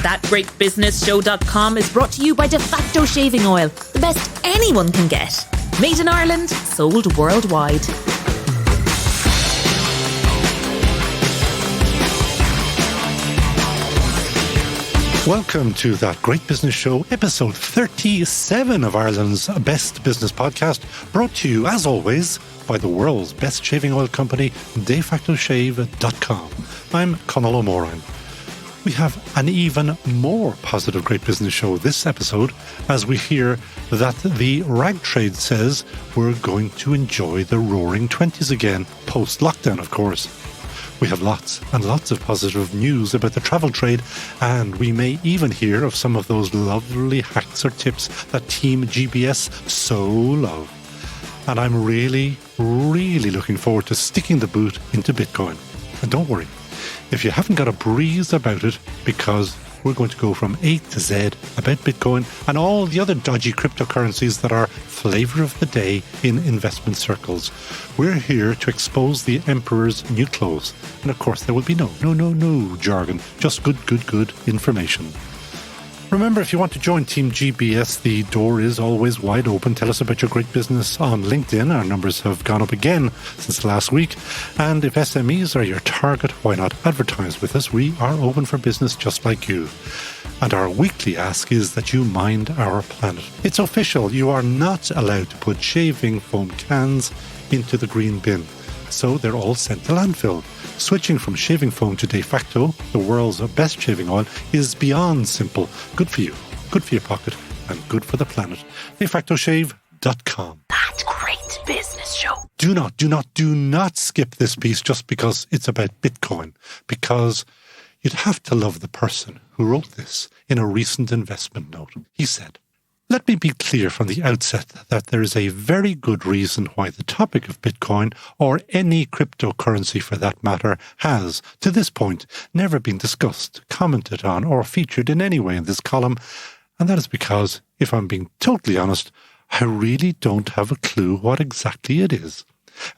ThatGreatBusinessShow.com is brought to you by De Facto Shaving Oil, the best anyone can get. Made in Ireland, sold worldwide. Welcome to That Great Business Show, episode 37 of Ireland's best business podcast, brought to you, as always, by the world's best shaving oil company, defactoshave.com. I'm Conall Morain. We have an even more positive Great Business Show this episode, as we hear that the rag trade says we're going to enjoy the roaring 20s again, post-lockdown, of course. We have lots and lots of positive news about the travel trade, and we may even hear of some of those lovely hacks or tips that TeamGBS so love. And I'm really looking forward to sticking the boot into Bitcoin. And don't worry, if you haven't got a breeze about it, because we're going to go from A to Z about Bitcoin and all the other dodgy cryptocurrencies that are flavour of the day in investment circles. We're here to expose the emperor's new clothes. And of course, there will be no jargon, just good information. Remember, if you want to join TeamGBS, the door is always wide open. Tell us about your great business on LinkedIn. Our numbers have gone up again since last week. And if SMEs are your target, why not advertise with us? We are open for business just like you. And our weekly ask is that you mind our planet. It's official. You are not allowed to put shaving foam cans into the green bin. So they're all sent to landfill. Switching from shaving foam to De Facto, the world's best shaving oil, is beyond simple. Good for you, good for your pocket, and good for the planet. DeFactoShave.com. That Great Business Show. Do not skip this piece just because it's about Bitcoin, because you'd have to love the person who wrote this in a recent investment note. He said, "Let me be clear from the outset that there is a very good reason why the topic of Bitcoin, or any cryptocurrency for that matter, has, to this point, never been discussed, commented on, or featured in any way in this column, and that is because, if I'm being totally honest, I really don't have a clue what exactly it is.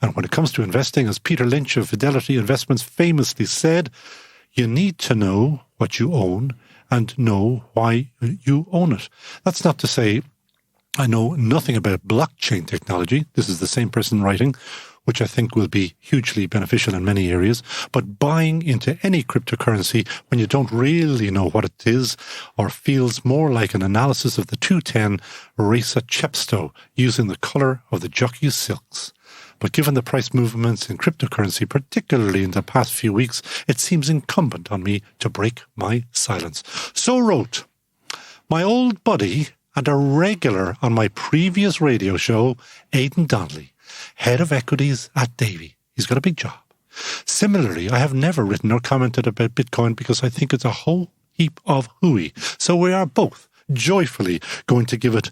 And when it comes to investing, as Peter Lynch of Fidelity Investments famously said, you need to know what you own and know why you own it. That's not to say I know nothing about blockchain technology. This is the same person writing, which I think will be hugely beneficial in many areas. But buying into any cryptocurrency when you don't really know what it is, or feels more like an analysis of the 210 race at Chepstow using the colour of the jockey's silks. But given the price movements in cryptocurrency, particularly in the past few weeks, it seems incumbent on me to break my silence." So wrote my old buddy and a regular on my previous radio show, Aidan Donnelly, head of Equities at Davy. He's got a big job. Similarly, I have never written or commented about Bitcoin because I think it's a whole heap of hooey. So we are both joyfully going to give it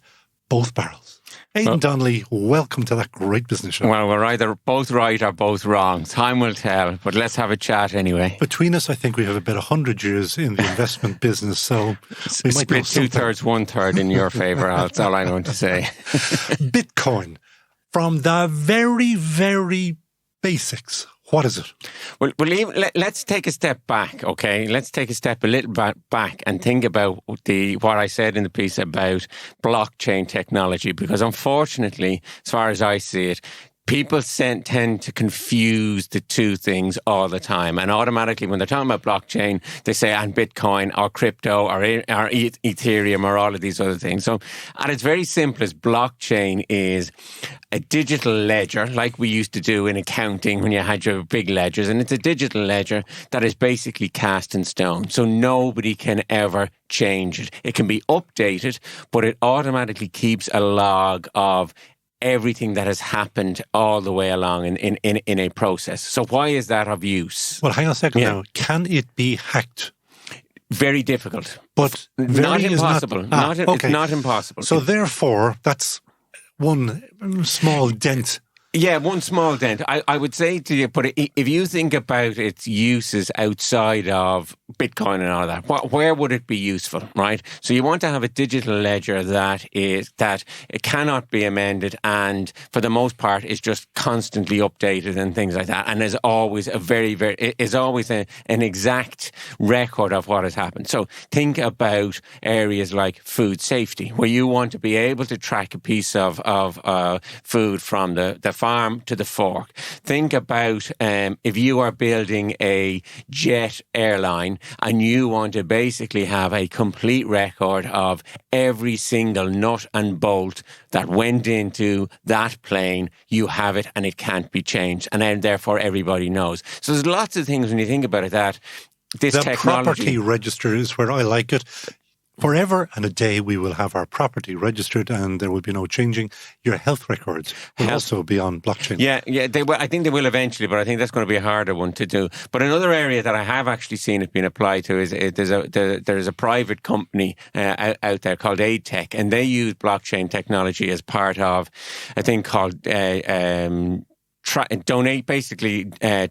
both barrels. Aidan Donnelly, welcome to That Great Business Show. Well, we're either both right or both wrong. Time will tell, but let's have a chat anyway. Between us, I think we have about 100 years in the investment business, so we might split 2/3, 1/3 in your favour. That's all I'm going to say. Bitcoin, from the very basics. What is it? Well, let's take a step back, okay? Let's take a step a little bit back and think about what I said in the piece about blockchain technology, because unfortunately, as far as I see it, people tend to confuse the two things all the time. And automatically, when they're talking about blockchain, they say, and Bitcoin or crypto or Ethereum or all of these other things. So at its very simplest, blockchain is a digital ledger like we used to do in accounting when you had your big ledgers. And it's a digital ledger that is basically cast in stone. So nobody can ever change it. It can be updated, but it automatically keeps a log of everything that has happened all the way along in a process. So why is that of use? Well, hang on a second now. Can it be hacked? Very difficult. But not impossible. It's not impossible. So therefore, that's one small dent Yeah, one small dent. I would say to you, but if you think about its uses outside of Bitcoin and all that, where would it be useful, right? So you want to have a digital ledger that it cannot be amended and for the most part is just constantly updated and things like that, and is always an exact record of what has happened. So think about areas like food safety, where you want to be able to track a piece of food from the farm to the fork. Think about if you are building a jet airline and you want to basically have a complete record of every single nut and bolt that went into that plane, you have it and it can't be changed. And then therefore everybody knows. So there's lots of things when you think about it that this the technology... property register is where I like it. Forever and a day we will have our property registered and there will be no changing. Your health records will also be on blockchain. Yeah, they will. I think they will eventually, but I think that's going to be a harder one to do. But another area that I have actually seen it being applied to is there's a private company out there called AidTech, and they use blockchain technology as part of a thing called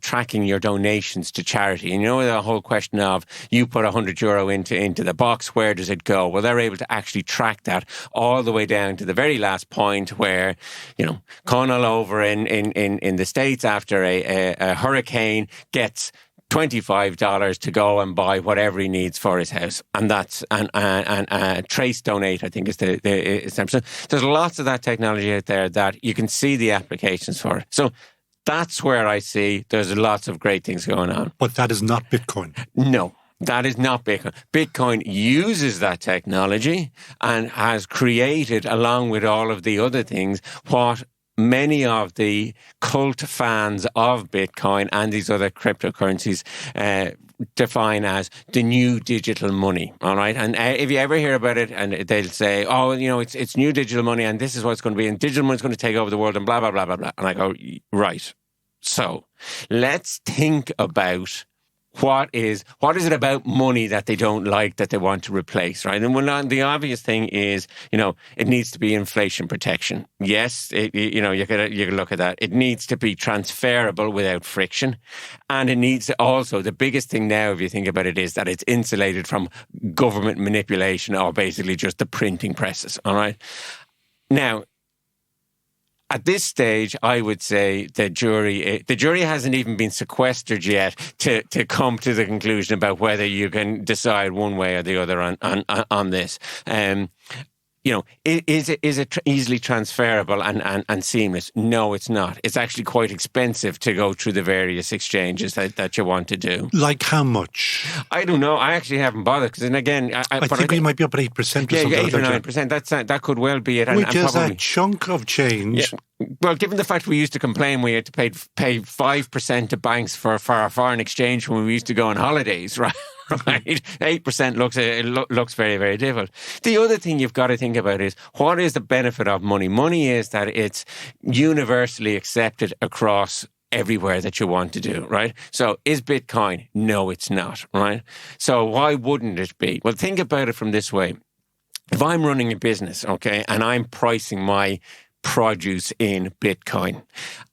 tracking your donations to charity. And you know the whole question of you put €100 into the box, where does it go? Well, they're able to actually track that all the way down to the very last point where, Conall over in the States after a hurricane gets $25 to go and buy whatever he needs for his house, and that's and trace donate, I think is the so there's lots of that technology out there that you can see the applications for. So that's where I see there's lots of great things going on. But that is not Bitcoin. No. That is not Bitcoin. Bitcoin uses that technology and has created, along with all of the other things, what many of the cult fans of Bitcoin and these other cryptocurrencies define as the new digital money, all right? And if you ever hear about it, and they'll say, it's new digital money and this is what it's going to be, and digital money is going to take over the world and blah, blah, blah, blah, blah. And I go, right. So let's think about what is it about money that they don't like that they want to replace, right? And the obvious thing is, it needs to be inflation protection. Yes, you can look at that. It needs to be transferable without friction. And it needs to also, the biggest thing now, if you think about it, is that it's insulated from government manipulation or basically just the printing presses, all right? Now, at this stage, I would say the jury hasn't even been sequestered yet to come to the conclusion about whether you can decide one way or the other on this. Is it easily transferable and seamless? No, it's not. It's actually quite expensive to go through the various exchanges that you want to do. Like how much? I don't know. I actually haven't bothered because, then again, I think we might be up at 8% or something. Yeah, 8 or 9%. That could well be it. Which is a chunk of change. Yeah. Well, given the fact we used to complain we had to pay 5% to banks for our foreign exchange when we used to go on holidays, right? Right, 8% looks very, very difficult. The other thing you've got to think about is what is the benefit of money? Money is that it's universally accepted across everywhere that you want to do, right? So is Bitcoin? No, it's not, right? So why wouldn't it be? Well, think about it from this way. If I'm running a business, okay, and I'm pricing my produce in Bitcoin,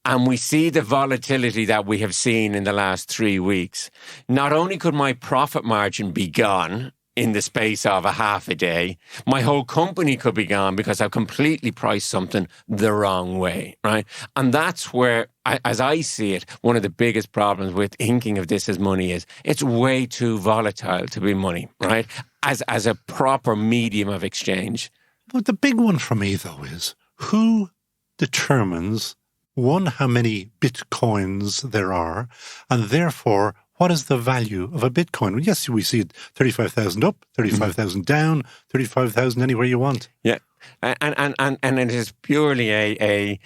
and we see the volatility that we have seen in the last 3 weeks, not only could my profit margin be gone in the space of a half a day, my whole company could be gone because I've completely priced something the wrong way, right? And that's where, as I see it, one of the biggest problems with thinking of this as money is it's way too volatile to be money, right? As a proper medium of exchange. But the big one for me, though, is who determines, one, how many bitcoins there are, and therefore, what is the value of a bitcoin? Yes, we see it 35,000 up, 35,000 down, 35,000 anywhere you want. Yeah, and it is purely I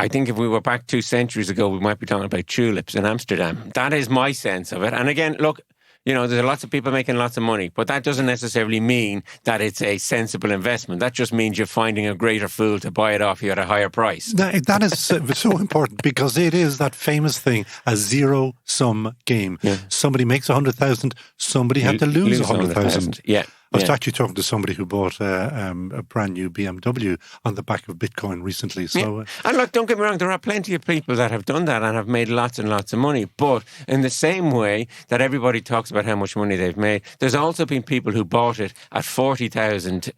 think if we were back 2 centuries ago, we might be talking about tulips in Amsterdam. That is my sense of it. And again, look, there's lots of people making lots of money, but that doesn't necessarily mean that it's a sensible investment. That just means you're finding a greater fool to buy it off you at a higher price. That is so important because it is that famous thing, a zero-sum game. Yeah. Somebody makes 100,000, somebody had to lose 100,000. Yeah. I was actually talking to somebody who bought a brand new BMW on the back of Bitcoin recently. So, and look, don't get me wrong, there are plenty of people that have done that and have made lots and lots of money. But in the same way that everybody talks about how much money they've made, there's also been people who bought it at 40,000 to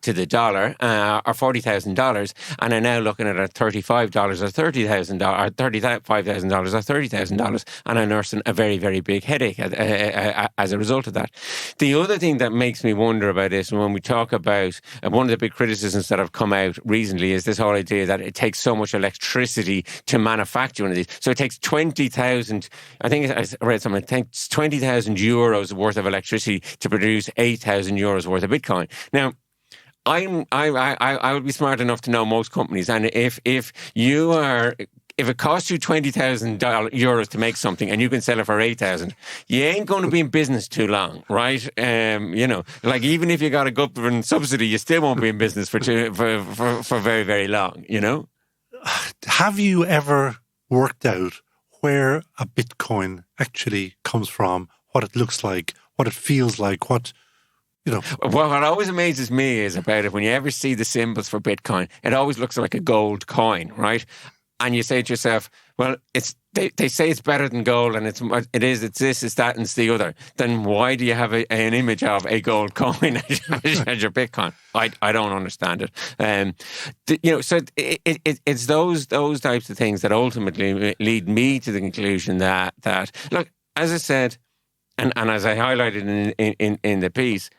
the dollar, or $40,000, and are now looking at $35 or $30,000 or $35,000 or $30,000, and are nursing a very, very big headache as a result of that. The other thing that makes me wonder about this, and when we talk about one of the big criticisms that have come out recently, is this whole idea that it takes so much electricity to manufacture one of these. So it takes 20,000, I think I read something, it takes 20,000 euros worth of electricity to produce 8,000 euros worth of Bitcoin. Now, I would be smart enough to know most companies, and if it costs you 20,000 euros to make something and you can sell it for 8,000, you ain't going to be in business too long, right? Like even if you got a government subsidy, you still won't be in business for very, very long, you know? Have you ever worked out where a Bitcoin actually comes from, what it looks like, what it feels like, what... Well, what always amazes me is about it, when you ever see the symbols for Bitcoin, it always looks like a gold coin, right? And you say to yourself, well, they say it's better than gold, and it's this, it's that, and it's the other. Then why do you have an image of a gold coin as your Bitcoin? I don't understand it. So it's those types of things that ultimately lead me to the conclusion that look, as I said, and as I highlighted in the piece,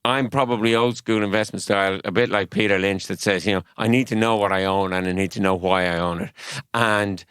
I'm probably old school investment style, a bit like Peter Lynch, that says, I need to know what I own and I need to know why I own it. And,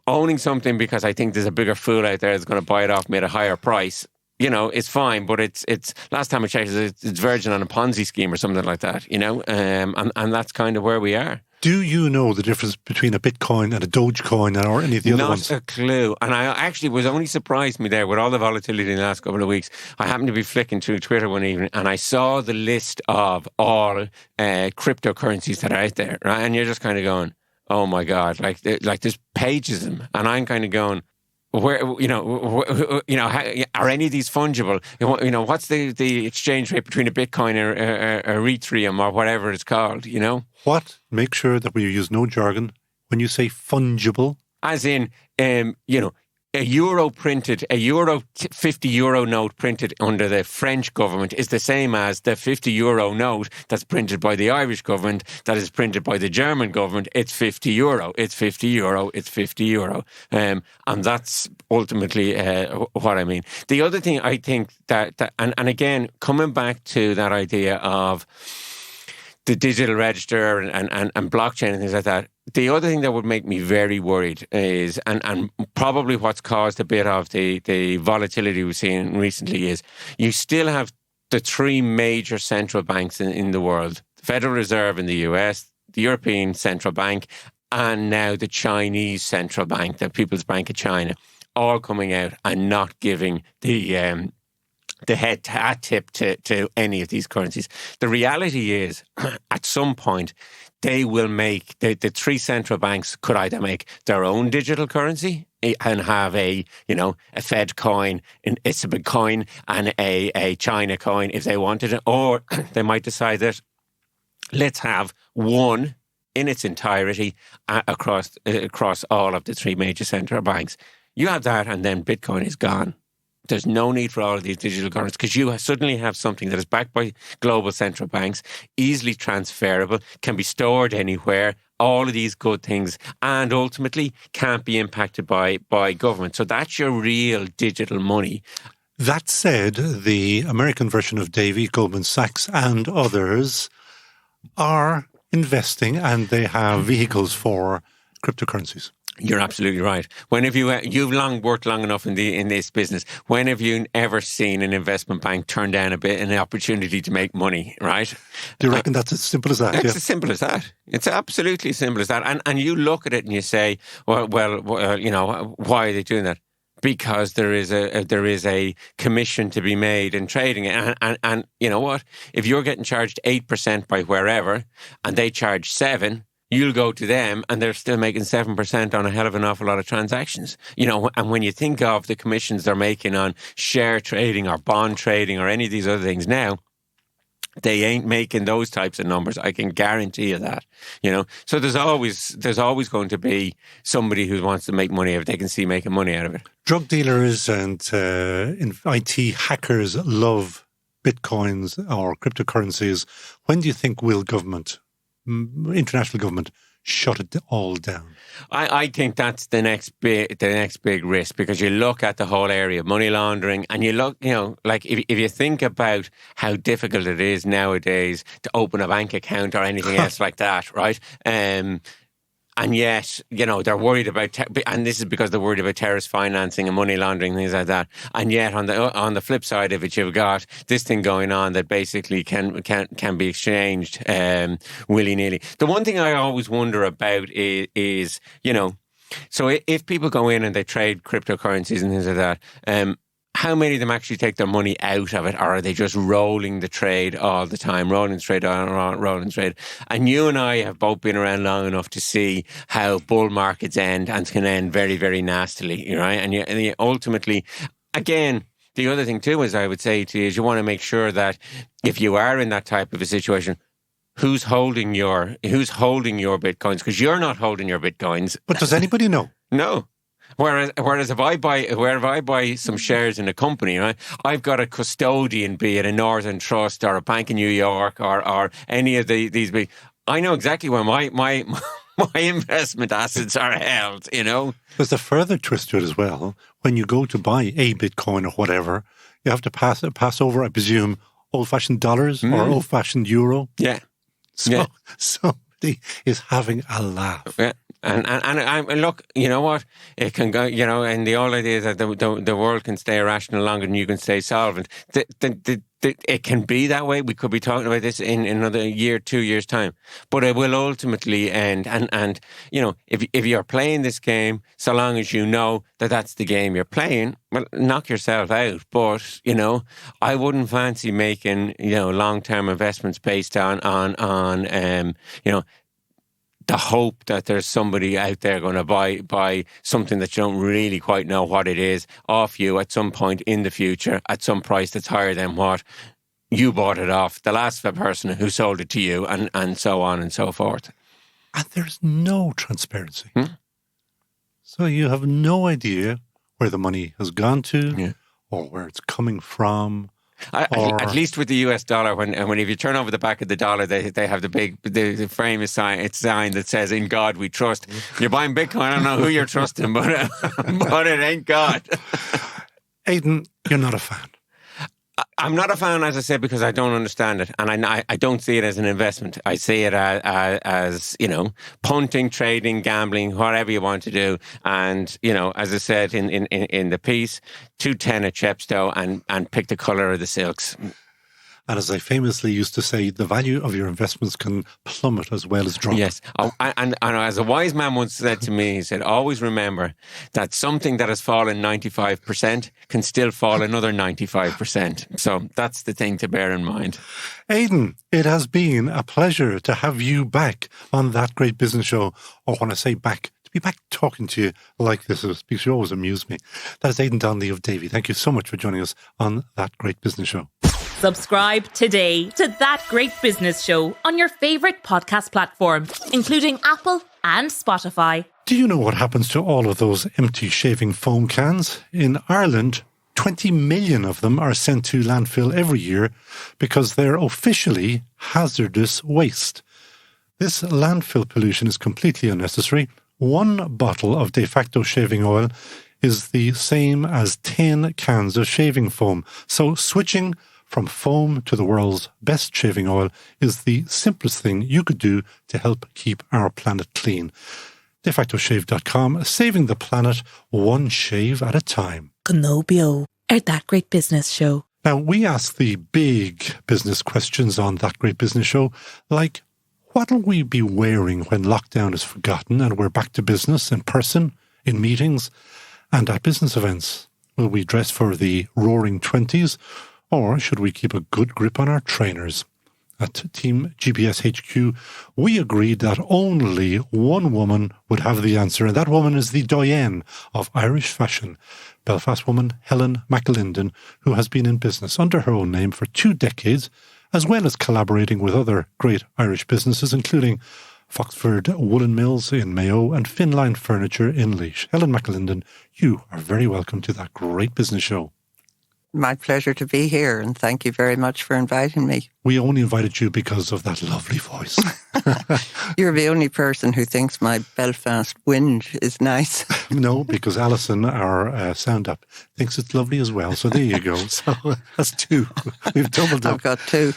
owning something because I think there's a bigger fool out there that's going to buy it off me at a higher price, it's fine, but it's last time I checked, it's Virgin on a Ponzi scheme or something like that, and that's kind of where we are. Do you know the difference between a Bitcoin and a Dogecoin or any of the other ones? Not a clue. And I actually was only surprised me there with all the volatility in the last couple of weeks. I happened to be flicking through Twitter one evening and I saw the list of all cryptocurrencies that are out there, right? And you're just kind of going, oh my God, like there's pages of them. And I'm kind of going, where, are any of these fungible? What's the exchange rate between a Bitcoin or Ethereum or whatever it's called, What? Make sure that we use no jargon. When you say fungible? As in, a euro 50 euro note printed under the French government is the same as the 50 euro note that's printed by the Irish government, that is printed by the German government. It's 50 euro. It's 50 euro. It's 50 euro. And that's ultimately what I mean. The other thing I think that and again, coming back to that idea of the digital register and blockchain and things like that, the other thing that would make me very worried is, and probably what's caused a bit of the volatility we've seen recently, is you still have the three major central banks in the world: the Federal Reserve in the US, the European Central Bank, and now the Chinese Central Bank, the People's Bank of China, all coming out and not giving the head tip to any of these currencies. The reality is, at some point, they will make, the three central banks could either make their own digital currency and have a Fed coin, an ISBA coin, and a China coin if they wanted it, or they might decide that let's have one in its entirety across all of the three major central banks. You have that, and then Bitcoin is gone. There's no need for all of these digital currencies because you suddenly have something that is backed by global central banks, easily transferable, can be stored anywhere, all of these good things, and ultimately can't be impacted by government. So that's your real digital money. That said, the American version of Davy, Goldman Sachs and others are investing, and they have vehicles for cryptocurrencies. You're absolutely right. When have you've worked long enough in this business? When have you ever seen an investment bank turn down an opportunity to make money? Right? Do you reckon that's as simple as that? It's as simple as that. It's absolutely as simple as that. And you look at it and you say, well, why are they doing that? Because there is a commission to be made in trading it, and you know what? If you're getting charged 8% by wherever, and they charge 7%. you'll go to them and they're still making 7% on a hell of an awful lot of transactions. And when you think of the commissions they're making on share trading or bond trading or any of these other things now, they ain't making those types of numbers. I can guarantee you that, So there's always going to be somebody who wants to make money if they can see making money out of it. Drug dealers and IT hackers love bitcoins or cryptocurrencies. When do you think will government, international government, shut it all down? I think that's the next big risk, because you look at the whole area of money laundering, and you look, like if you think about how difficult it is nowadays to open a bank account or anything else like that, right? And yet, they're worried about, and this is because they're worried about terrorist financing and money laundering, things like that. And yet, on the flip side of it, you've got this thing going on that basically can be exchanged willy nilly. The one thing I always wonder about is so if people go in and they trade cryptocurrencies and things like that, how many of them actually take their money out of it, or are they just rolling the trade all the time, rolling the trade. And you and I have both been around long enough to see how bull markets end, and can end very, very nastily, right? And you ultimately, again, the other thing too is I would say to you is you want to make sure that if you are in that type of a situation, who's holding your bitcoins? Because you're not holding your bitcoins. But does anybody know? No. Whereas if I buy some shares in a company, right, I've got a custodian, be it a Northern Trust or a Bank of New York or any of these big. I know exactly where my investment assets are held. There's a further twist to it as well. When you go to buy a Bitcoin or whatever, you have to pass over, I presume, old-fashioned dollars or old-fashioned euro. Yeah. So somebody is having a laugh. Yeah. And look, you know what? It can go, and the whole idea is that the world can stay irrational longer than you can stay solvent. It can be that way. We could be talking about this in another year, 2 years' time. But it will ultimately end. And if you're playing this game, so long as you know that that's the game you're playing, well, knock yourself out. But, I wouldn't fancy making, long-term investments based on the hope that there's somebody out there going to buy something that you don't really quite know what it is off you at some point in the future at some price that's higher than what you bought it off the last person who sold it to you, and so on and so forth. And there's no transparency. So you have no idea where the money has gone to or where it's coming from. At least with the US dollar, when if you turn over the back of the dollar, they have the famous sign that says "In God We Trust." You're buying Bitcoin. I don't know who you're trusting, but it ain't God. Aidan, you're not a fan. I'm not a fan, as I said, because I don't understand it, and I don't see it as an investment. I see it as punting, trading, gambling, whatever you want to do. And as I said in the piece, 210 at Chepstow, and pick the colour of the silks. And as I famously used to say, the value of your investments can plummet as well as drop. Yes. And as a wise man once said to me, he said, always remember that something that has fallen 95% can still fall another 95%. So that's the thing to bear in mind. Aidan, it has been a pleasure to have you back on That Great Business Show. Or when I say back, to be back talking to you like this, because you always amuse me. That is Aidan Donnelly of Davy. Thank you so much for joining us on That Great Business Show. Subscribe today to That Great Business Show on your favourite podcast platform, including Apple and Spotify. Do you know what happens to all of those empty shaving foam cans? In Ireland, 20 million of them are sent to landfill every year because they're officially hazardous waste. This landfill pollution is completely unnecessary. One bottle of de facto shaving oil is the same as 10 cans of shaving foam. So switching from foam to the world's best shaving oil is the simplest thing you could do to help keep our planet clean. defactoshave.com, saving the planet one shave at a time. Conall at That Great Business Show. Now, we ask the big business questions on That Great Business Show, like, what'll we be wearing when lockdown is forgotten and we're back to business in person, in meetings, and at business events? Will we dress for the roaring 20s? Or should we keep a good grip on our trainers? at TeamGBS HQ, we agreed that only one woman would have the answer, and that woman is the Doyenne of Irish fashion, Belfast woman Helen McAlinden, who has been in business under her own name for 2 decades, as well as collaborating with other great Irish businesses, including Foxford Woolen Mills in Mayo and Finline Furniture in Laois. Helen McAlinden, you are very welcome to That Great Business Show. My pleasure to be here, and thank you very much for inviting me. We only invited you because of that lovely voice. You're the only person who thinks my Belfast whinge is nice. No, because Alison, our sound up, thinks it's lovely as well. So there you go. So that's 2. We've doubled up. I've got 2.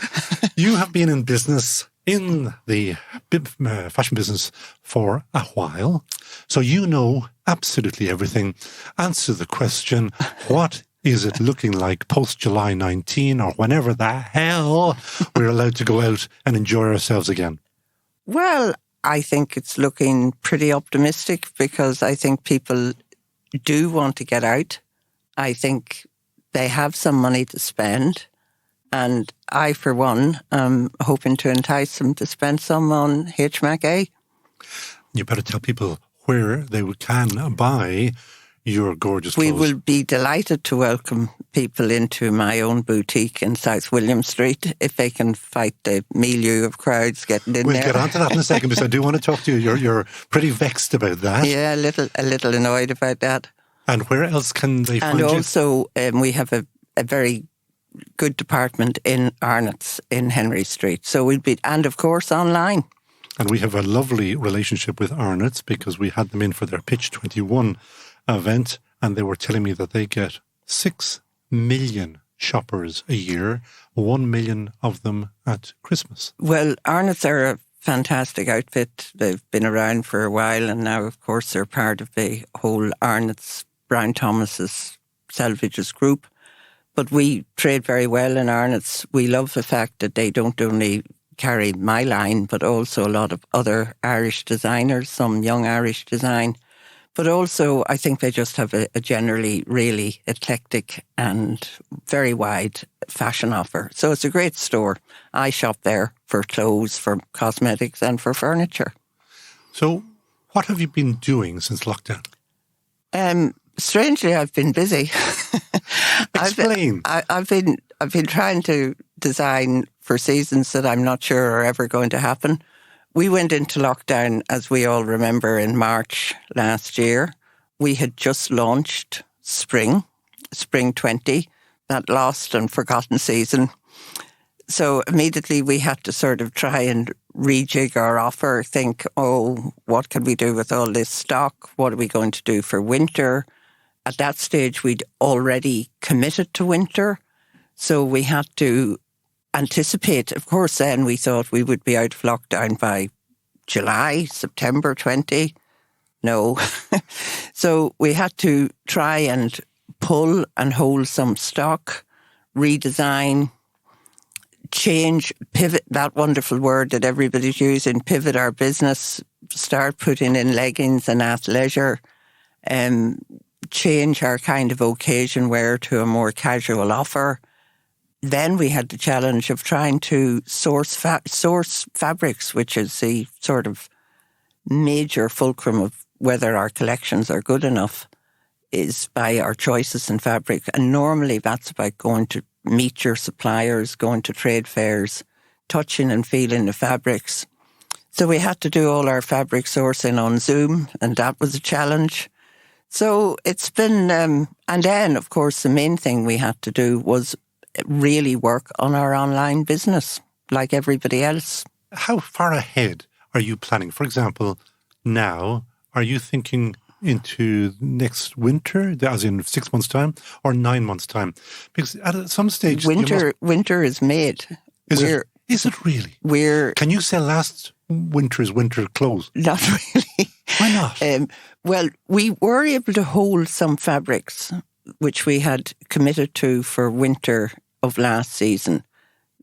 You have been in business, in the fashion business, for a while. So you know absolutely everything. Answer the question, what is it looking like post-July 19 or whenever the hell we're allowed to go out and enjoy ourselves again? Well, I think it's looking pretty optimistic because I think people do want to get out. I think they have some money to spend. And I, for one, am hoping to entice them to spend some on HMAC. You better tell people where they can buy your gorgeous clothes. We will be delighted to welcome people into my own boutique in South William Street if they can fight the milieu of crowds getting in We'll there. get on to that in a second because I do want to talk to you. You're pretty vexed about that. Yeah, a little annoyed about that. And where else can they find you? And also, we have a very good department in Arnott's in Henry Street. So we'll be, and of course, online. And we have a lovely relationship with Arnott's because we had them in for their Pitch 21 event, and they were telling me that they get 6 million shoppers a year, 1 million of them at Christmas. Well, Arnott's are a fantastic outfit. They've been around for a while, and now, of course, they're part of the whole Arnott's, Brown Thomas's, Selvages group. But we trade very well in Arnott's. We love the fact that they don't only carry my line, but also a lot of other Irish designers, some young Irish design. But also, I think they just have a generally really eclectic and very wide fashion offer. So it's a great store. I shop there for clothes, for cosmetics and for furniture. So what have you been doing since lockdown? Strangely, I've been busy. Explain. I've been trying to design for seasons that I'm not sure are ever going to happen. We went into lockdown, as we all remember, in March last year. We had just launched Spring 20, that lost and forgotten season. So immediately we had to sort of try and rejig our offer, think, what can we do with all this stock? What are we going to do for winter? At that stage, we'd already committed to winter. So we had to anticipate. Of course, then we thought we would be out of lockdown by July, September 20. No. So we had to try and pull and hold some stock, redesign, change, pivot, that wonderful word that everybody's using, pivot our business, start putting in leggings and athleisure, change our kind of occasion wear to a more casual offer. Then we had the challenge of trying to source fabrics, which is the sort of major fulcrum of whether our collections are good enough, is by our choices in fabric. And normally that's about going to meet your suppliers, going to trade fairs, touching and feeling the fabrics. So we had to do all our fabric sourcing on Zoom, and that was a challenge. So it's been, and then of course the main thing we had to do was really work on our online business like everybody else. How far ahead are you planning? For example, now, are you thinking into next winter, as in 6 months' time, or 9 months' time? Because at some stage... Winter is made. Is it really? Can you sell last winter's winter clothes? Not really. Why not? Well, we were able to hold some fabrics which we had committed to for winter of last season.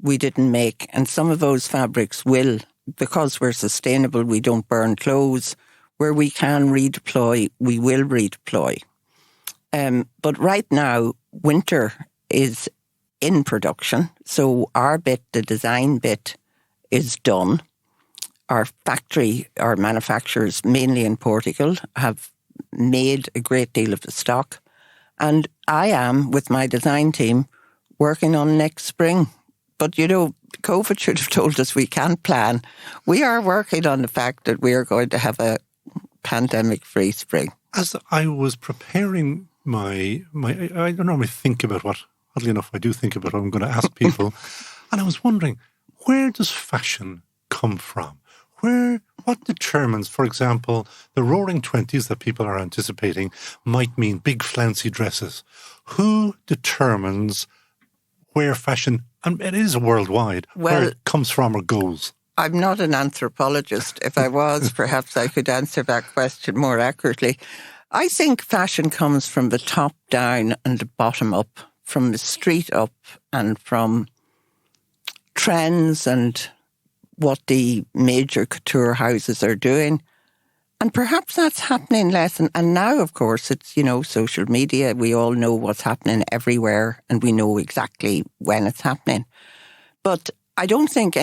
We didn't make, and some of those fabrics will, because we're sustainable, we don't burn clothes. Where we can redeploy, we will redeploy. But right now, winter is in production. So our bit, the design bit, is done. Our manufacturers, mainly in Portugal, have made a great deal of the stock. And I am, with my design team, working on next spring. But, COVID should have told us we can't plan. We are working on the fact that we are going to have a pandemic-free spring. As I was preparing I don't normally think about oddly enough, I do think about what I'm going to ask people. And I was wondering, where does fashion come from? What determines, for example, the roaring 20s that people are anticipating might mean big flouncy dresses? Who determines where fashion, and it is worldwide, where it comes from or goes? I'm not an anthropologist. If I was, perhaps I could answer that question more accurately. I think fashion comes from the top down and the bottom up, from the street up, and from trends and what the major couture houses are doing. And perhaps that's happening less. And now, of course, it's, social media. We all know what's happening everywhere and we know exactly when it's happening. But I don't think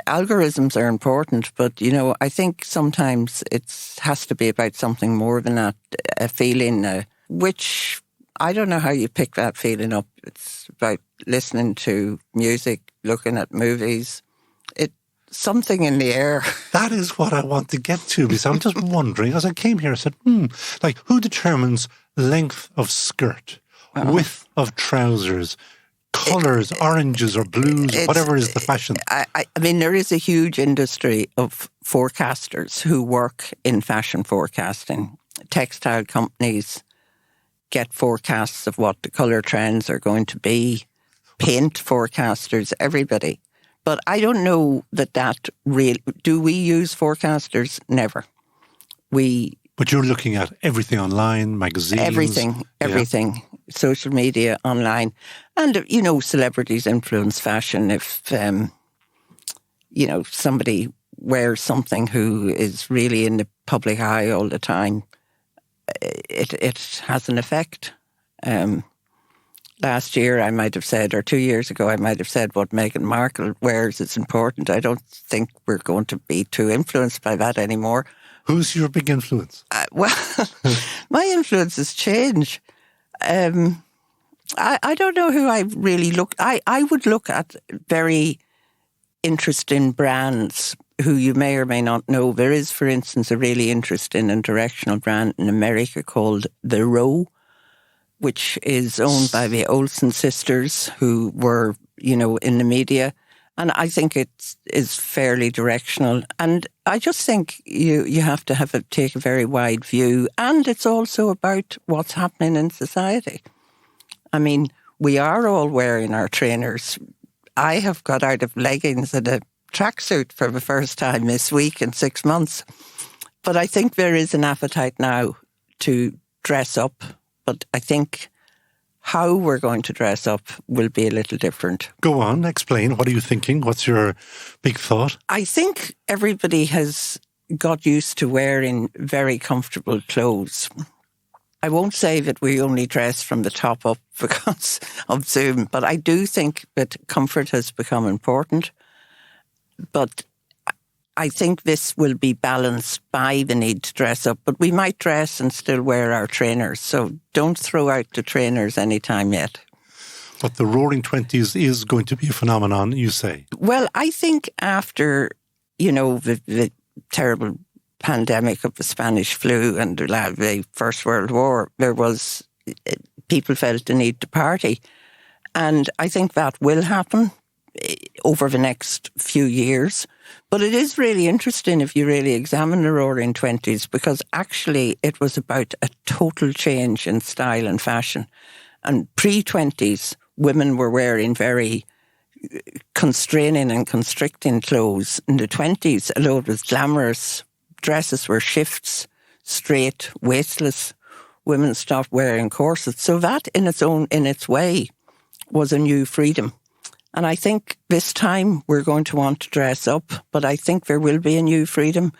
algorithms are important, but, I think sometimes it has to be about something more than that, a feeling, which I don't know how you pick that feeling up. It's about listening to music, looking at movies. Something in the air. That is what I want to get to, because I'm just wondering, as I came here, I said, who determines length of skirt, width of trousers, colours, oranges or blues, whatever is the fashion? I mean, there is a huge industry of forecasters who work in fashion forecasting. Textile companies get forecasts of what the colour trends are going to be. Paint forecasters, everybody. But I don't know that really... Do we use forecasters? Never. But you're looking at everything online, magazines... Everything. Yeah. Social media, online. And, celebrities influence fashion. If, somebody wears something who is really in the public eye all the time, it has an effect. Last year, I might have said, or 2 years ago, I might have said what Meghan Markle wears is important. I don't think we're going to be too influenced by that anymore. Who's your big influence? My influences change. I don't know who I really look. I would look at very interesting brands who you may or may not know. There is, for instance, a really interesting and directional brand in America called The Row, which is owned by the Olsen sisters, who were, in the media. And I think it is fairly directional. And I just think you have to take a very wide view. And it's also about what's happening in society. I mean, we are all wearing our trainers. I have got out of leggings and a tracksuit for the first time this week in 6 months. But I think there is an appetite now to dress up. But I think how we're going to dress up will be a little different. Go on, explain. What are you thinking? What's your big thought? I think everybody has got used to wearing very comfortable clothes. I won't say that we only dress from the top up because of Zoom, but I do think that comfort has become important. But I think this will be balanced by the need to dress up, but we might dress and still wear our trainers. So don't throw out the trainers anytime yet. But the Roaring Twenties is going to be a phenomenon, you say? Well, I think after, the terrible pandemic of the Spanish flu and the First World War, people felt the need to party. And I think that will happen over the next few years. But it is really interesting if you really examine the Roaring Twenties, because actually it was about a total change in style and fashion. And pre-20s, women were wearing very constraining and constricting clothes. In the 20s, although it was glamorous, dresses were shifts, straight, waistless. Women stopped wearing corsets. So that in its way was a new freedom. And I think this time we're going to want to dress up, but I think there will be a new freedom.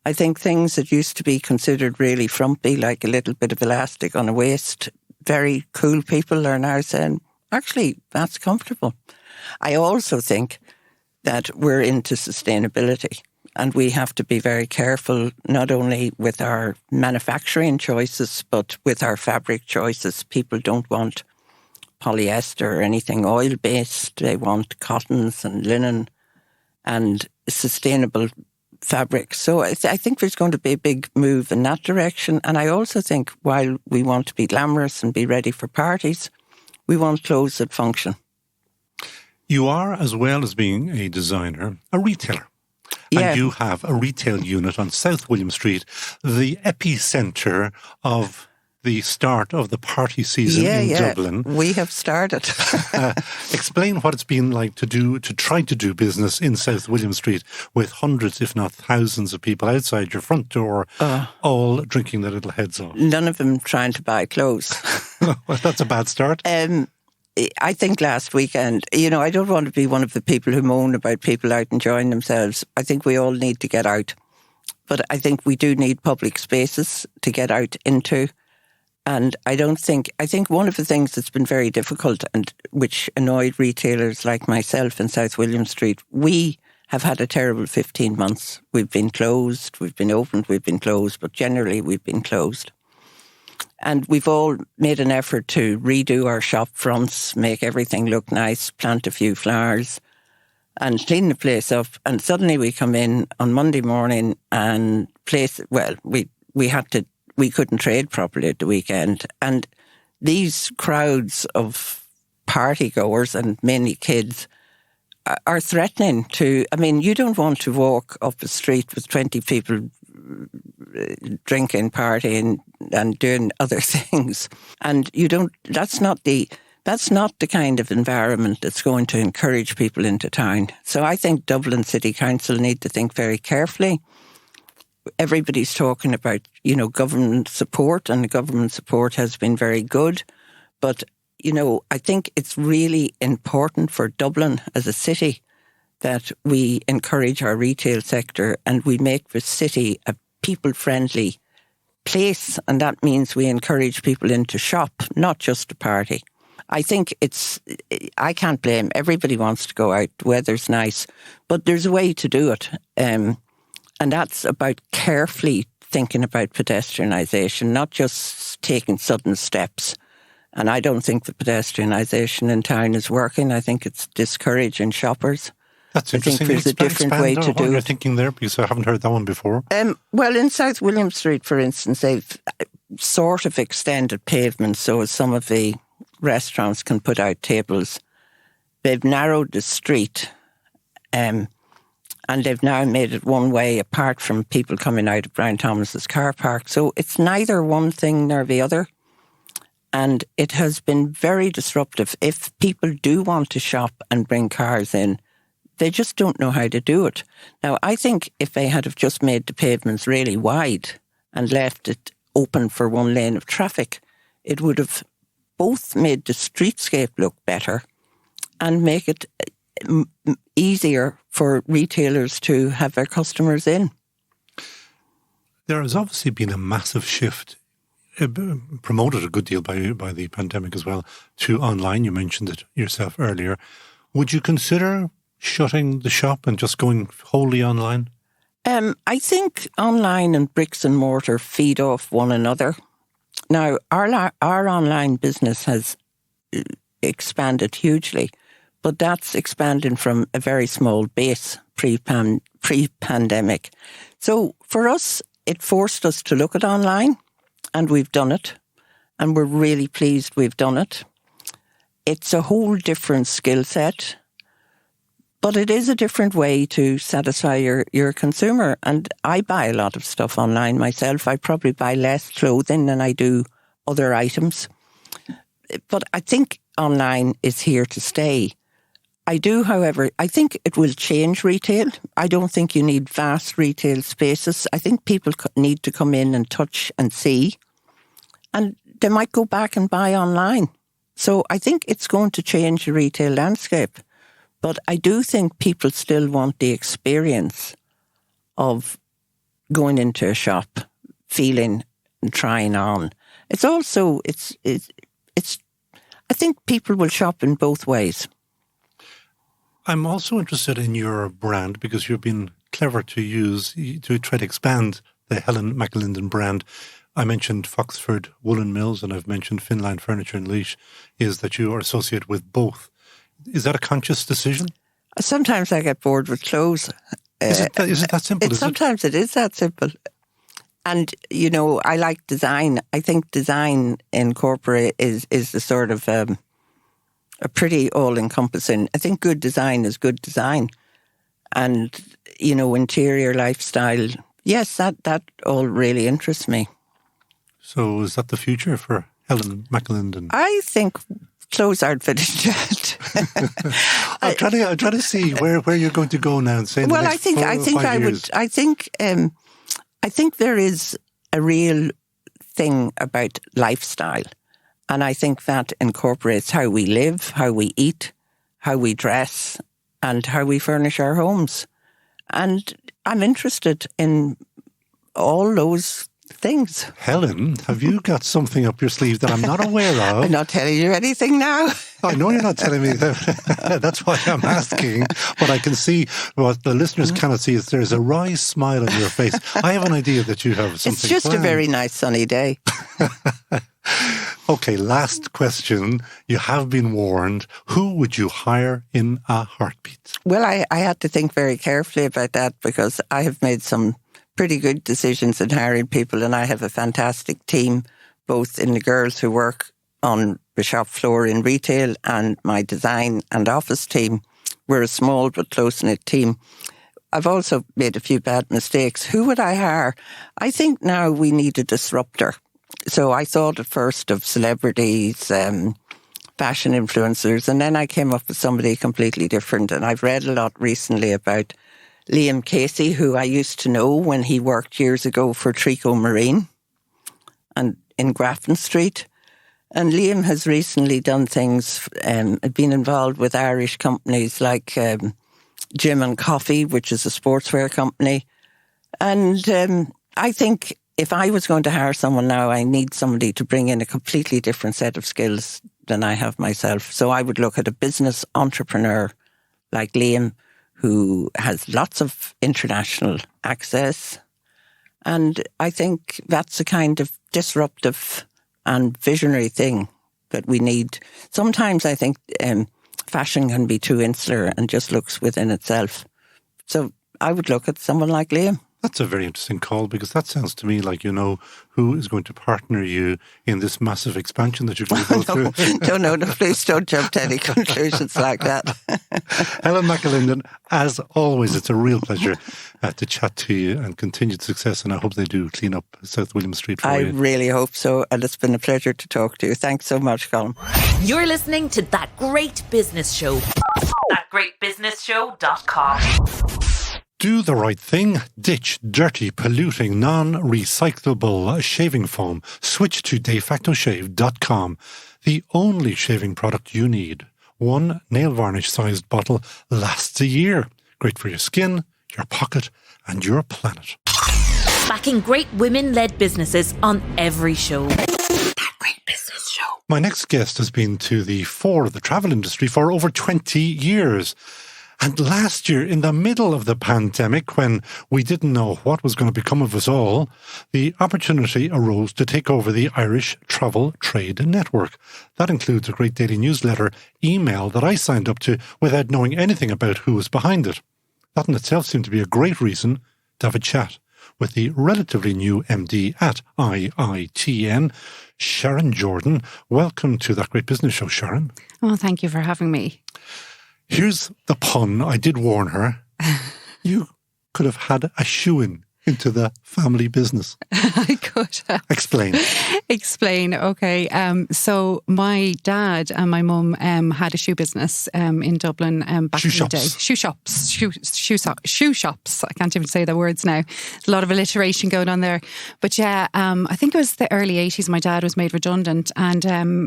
I think things that used to be considered really frumpy, like a little bit of elastic on a waist, very cool people are now saying, actually, that's comfortable. I also think that we're into sustainability. And we have to be very careful, not only with our manufacturing choices, but with our fabric choices. People don't want polyester or anything oil-based. They want cottons and linen and sustainable fabric. So I think there's going to be a big move in that direction. And I also think while we want to be glamorous and be ready for parties, we want clothes that function. You are, as well as being a designer, a retailer. Yeah. And you have a retail unit on South William Street, the epicentre of the start of the party season in Dublin. We have started. Explain what it's been like to try to do business in South William Street with hundreds, if not thousands of people outside your front door, all drinking their little heads off. None of them trying to buy clothes. Well, that's a bad start. I think last weekend, I don't want to be one of the people who moan about people out enjoying themselves. I think we all need to get out. But I think we do need public spaces to get out into. And I think one of the things that's been very difficult and which annoyed retailers like myself in South William Street, we have had a terrible 15 months. We've been closed, we've been opened, we've been closed, but generally we've been closed. And we've all made an effort to redo our shop fronts, make everything look nice, plant a few flowers and clean the place up. And suddenly we come in on Monday morning and we couldn't trade properly at the weekend. And these crowds of party goers and mainly kids are threatening to, you don't want to walk up the street with 20 people drinking, partying and doing other things. And that's not the kind of environment that's going to encourage people into town. So I think Dublin City Council need to think very carefully. Everybody's talking about, government support, and the government support has been very good. But, I think it's really important for Dublin as a city that we encourage our retail sector and we make the city a people-friendly place. And that means we encourage people in to shop, not just to party. I think I can't blame. Everybody wants to go out. The weather's nice. But there's a way to do it. And that's about carefully thinking about pedestrianisation, not just taking sudden steps. And I don't think the pedestrianisation in town is working. I think it's discouraging shoppers. That's interesting. I think there's a different way to do it. You're thinking there, because I haven't heard that one before. Well, in South William Street, for instance, they've sort of extended pavements so as some of the restaurants can put out tables. They've narrowed the street and they've now made it one way apart from people coming out of Brian Thomas's car park. So it's neither one thing nor the other. And it has been very disruptive. If people do want to shop and bring cars in, they just don't know how to do it. Now, I think if they had have just made the pavements really wide and left it open for one lane of traffic, it would have both made the streetscape look better and make it easier for retailers to have their customers in. There has obviously been a massive shift, promoted a good deal by the pandemic as well, to online. You mentioned it yourself earlier. Would you consider shutting the shop and just going wholly online? I think online and bricks and mortar feed off one another. Now, our online business has expanded hugely, but that's expanding from a very small base pre-pandemic. So for us, it forced us to look at online, and we've done it, and we're really pleased we've done it. It's a whole different skill set, but it is a different way to satisfy your consumer. And I buy a lot of stuff online myself. I probably buy less clothing than I do other items. But I think online is here to stay. I do, however, I think it will change retail. I don't think you need vast retail spaces. I think people need to come in and touch and see. And they might go back and buy online. So I think it's going to change the retail landscape. But I do think people still want the experience of going into a shop, feeling and trying on. It's also, I think people will shop in both ways. I'm also interested in your brand because you've been clever to try to expand the Helen McAlinden brand. I mentioned Foxford Woolen Mills and I've mentioned Finline Furniture in Laois, is that you are associated with both. Is that a conscious decision? Sometimes I get bored with clothes. Is it that simple? Sometimes it is that simple. And, I like design. I think design in corporate is the sort of a pretty all-encompassing. I think good design is good design. And, interior lifestyle, yes, that all really interests me. So is that the future for Helen McAlinden? I think clothes aren't finished yet. I'm trying to see where you're going to go now and say. Well, I think there is a real thing about lifestyle, and I think that incorporates how we live, how we eat, how we dress, and how we furnish our homes. And I'm interested in all those things. Helen, have you got something up your sleeve that I'm not aware of? I'm not telling you anything now. I know you're not telling me that. That's why I'm asking. But I can see, what the listeners cannot see is there's a wry smile on your face. I have an idea that you have something It's just planned. a very nice sunny day. Okay, last question. You have been warned. Who would you hire in a heartbeat? Well, I had to think very carefully about that because I have made some pretty good decisions in hiring people, and I have a fantastic team, both in the girls who work on the shop floor in retail and my design and office team. We're a small but close-knit team. I've also made a few bad mistakes. Who would I hire? I think now we need a disruptor. So I thought at first of celebrities, fashion influencers, and then I came up with somebody completely different. And I've read a lot recently about Liam Casey, who I used to know when he worked years ago for Morain and in Grafton Street. And Liam has recently done things, been involved with Irish companies like Gym and Coffee, which is a sportswear company. And I think if I was going to hire someone now, I need somebody to bring in a completely different set of skills than I have myself. So I would look at a business entrepreneur like Liam, who has lots of international access. And I think that's a kind of disruptive and visionary thing that we need. Sometimes I think fashion can be too insular and just looks within itself. So I would look at someone like Liam. That's a very interesting call because that sounds to me like you know who is going to partner you in this massive expansion that you're going to go through. No, please don't jump to any conclusions like that. Helen McAlinden, as always, it's a real pleasure to chat to you and continued success, and I hope they do clean up South William Street for you. I really hope so, and it's been a pleasure to talk to you. Thanks so much, Colin. You're listening to That Great Business Show. ThatGreatBusinessShow.com. Do the right thing. Ditch dirty, polluting, non-recyclable shaving foam. Switch to defactoshave.com. The only shaving product you need. One nail varnish sized bottle lasts a year. Great for your skin, your pocket, and your planet. Backing great women-led businesses on every show. That Great Business Show. My next guest has been to the fore of the travel industry for over 20 years. And last year, in the middle of the pandemic, when we didn't know what was going to become of us all, the opportunity arose to take over the Irish Travel Trade Network. That includes a great daily newsletter email that I signed up to without knowing anything about who was behind it. That in itself seemed to be a great reason to have a chat with the relatively new MD at IITN, Sharon Jordan. Welcome to That Great Business Show, Sharon. Oh, thank you for having me. Here's the pun. I did warn her. You could have had a shoe-in into the family business. I could have. Explain. Okay. So my dad and my mum had a shoe business in Dublin back in the day. Shoe shops. I can't even say the words now. There's a lot of alliteration going on there. But yeah, I think it was the early 80s. My dad was made redundant and,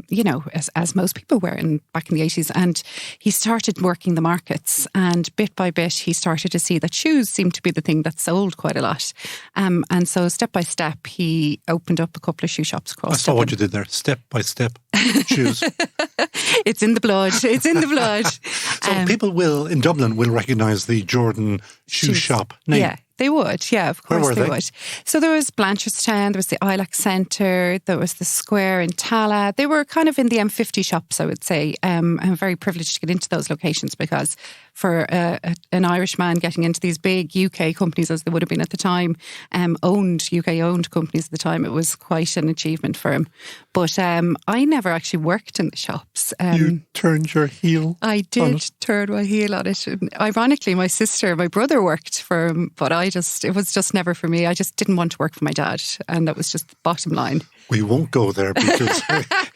you know, as most people were back in the 80s. And he started working the markets. And bit by bit, he started to see that shoes seemed to be the thing that sold quite a lot. And so step by step, he opened up a couple of shoe shops across I saw Dublin. what you did there. Step by step. Shoes. It's in the blood. It's in the blood. So people in Dublin will recognise the Jordan shoe shop name. Yeah. They would, yeah, of course they would. So there was Blanchardstown, there was the Ilac Centre, there was the Square in Tala. They were kind of in the M50 shops, I would say. I'm very privileged to get into those locations because for an Irishman getting into these big UK companies, as they would have been at the time, UK-owned companies at the time, it was quite an achievement for him. But I never actually worked in the shops. You turned your heel. I did turn my heel on it. And ironically, my brother worked for him, but it was just never for me. I just didn't want to work for my dad. And that was just the bottom line. We won't go there because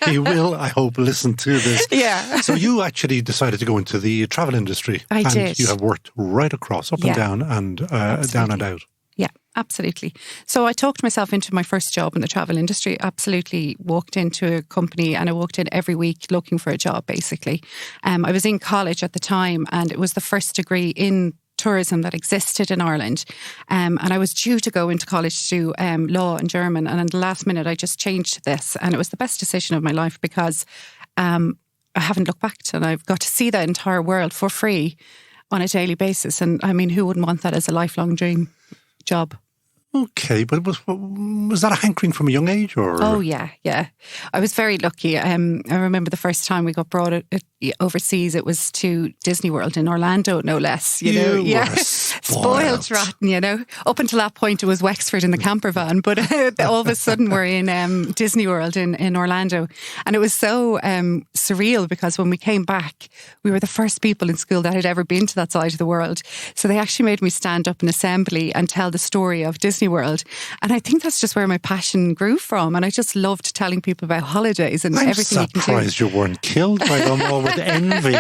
he will, I hope, listen to this. Yeah. So you actually decided to go into the travel industry. I did. You have worked right across, up and down and down and out. Yeah, absolutely. So I talked myself into my first job in the travel industry. Absolutely walked into a company and I walked in every week looking for a job, basically. I was in college at the time and it was the first degree in tourism that existed in Ireland. And I was due to go into college to do law and German. And at the last minute, I just changed to this. And it was the best decision of my life because I haven't looked back and I've got to see the entire world for free on a daily basis. And I mean, who wouldn't want that as a lifelong dream job? Okay, but was that a hankering from a young age? Or? Oh, yeah. I was very lucky. I remember the first time we got brought overseas, it was to Disney World in Orlando, no less. You know, were spoiled rotten, you know. Up until that point, it was Wexford in the camper van, but all of a sudden we're in Disney World in Orlando. And it was so surreal because when we came back, we were the first people in school that had ever been to that side of the world. So they actually made me stand up in assembly and tell the story of Disney World. And I think that's just where my passion grew from. And I just loved telling people about holidays and everything you can do. I'm surprised you weren't killed by them all with envy.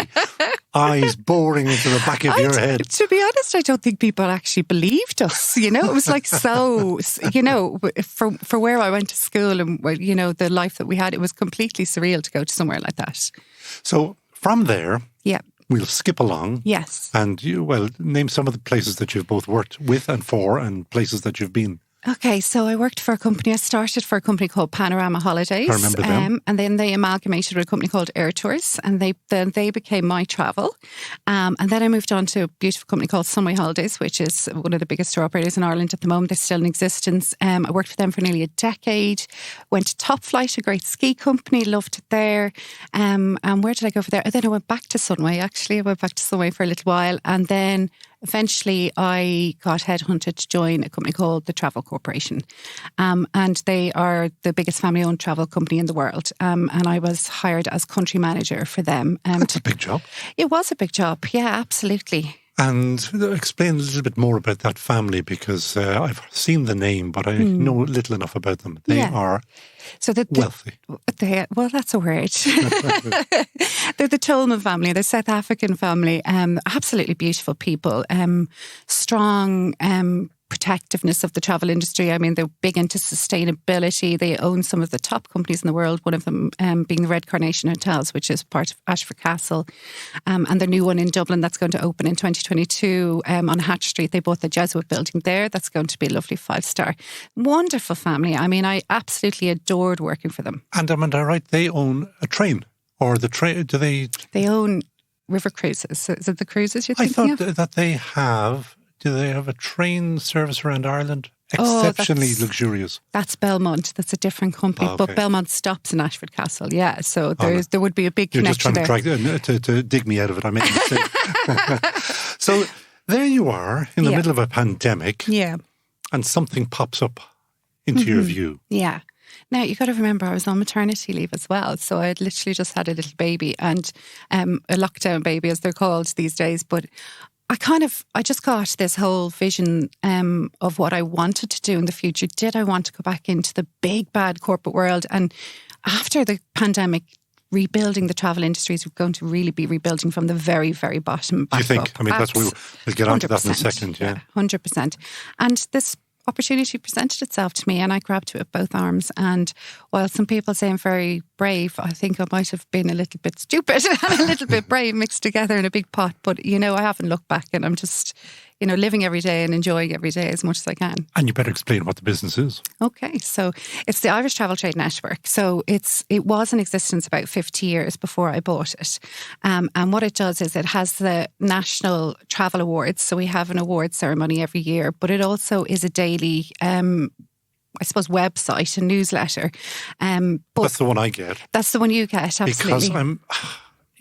Eyes boring into the back of your head. To be honest, I don't think people actually believed us. You know, it was like so, you know, for where I went to school and, you know, the life that we had, it was completely surreal to go to somewhere like that. So from there, yeah, we'll skip along. Yes. And name some of the places that you've both worked with and for and places that you've been. Okay, so I started for a company called Panorama Holidays. I remember them. And then they amalgamated with a company called Air Tours and they became My Travel. And then I moved on to a beautiful company called Sunway Holidays, which is one of the biggest tour operators in Ireland at the moment. They're still in existence. I worked for them for nearly a decade. Went to Top Flight, a great ski company, loved it there. And where did I go for there? Then I went back to Sunway, actually. I went back to Sunway for a little while. And then eventually I got headhunted to join a company called the Travel Corporation. And they are the biggest family-owned travel company in the world. And I was hired as country manager for them. That's a big job. It was a big job, yeah, absolutely. And explain a little bit more about that family because I've seen the name, but I know little enough about them. They are wealthy. Well, that's a word. They're the Tolman family. They're South African family. Absolutely beautiful people. Strong protectiveness of the travel industry. I mean, they're big into sustainability. They own some of the top companies in the world, one of them being the Red Carnation Hotels, which is part of Ashford Castle. And their new one in Dublin that's going to open in 2022 on Hatch Street. They bought the Jesuit building there. That's going to be a lovely 5-star. Wonderful family. I mean, I absolutely adored working for them. And am I right? They own a train or the train? Do they? They own river cruises. Is it the cruises you're thinking of? I thought that they have. Do they have a train service around Ireland? Exceptionally luxurious. That's Belmont. That's a different company. Okay. But Belmont stops in Ashford Castle, yeah. So there would be a big connection there. You're just trying to dig me out of it. I made a mistake. So there you are in the middle of a pandemic. Yeah. And something pops up into your view. Yeah. Now, you got to remember, I was on maternity leave as well. So I had literally just had a little baby and a lockdown baby, as they're called these days. But I just got this whole vision of what I wanted to do in the future. Did I want to go back into the big, bad corporate world? And after the pandemic, rebuilding the travel industry is going to really be rebuilding from the very, very bottom back up. Do you think? I mean, that's we'll get on to that in a second. Yeah, 100%. And this opportunity presented itself to me and I grabbed it with both arms. And while some people say I'm very brave. I think I might have been a little bit stupid and a little bit brave mixed together in a big pot. But, I haven't looked back, and I'm just, living every day and enjoying every day as much as I can. And you better explain what the business is. Okay, so it's the Irish Travel Trade Network. So it was in existence about 50 years before I bought it. And what it does is it has the National Travel Awards. So we have an award ceremony every year, but it also is a daily website, a newsletter. But that's the one I get. That's the one you get, absolutely. Because I'm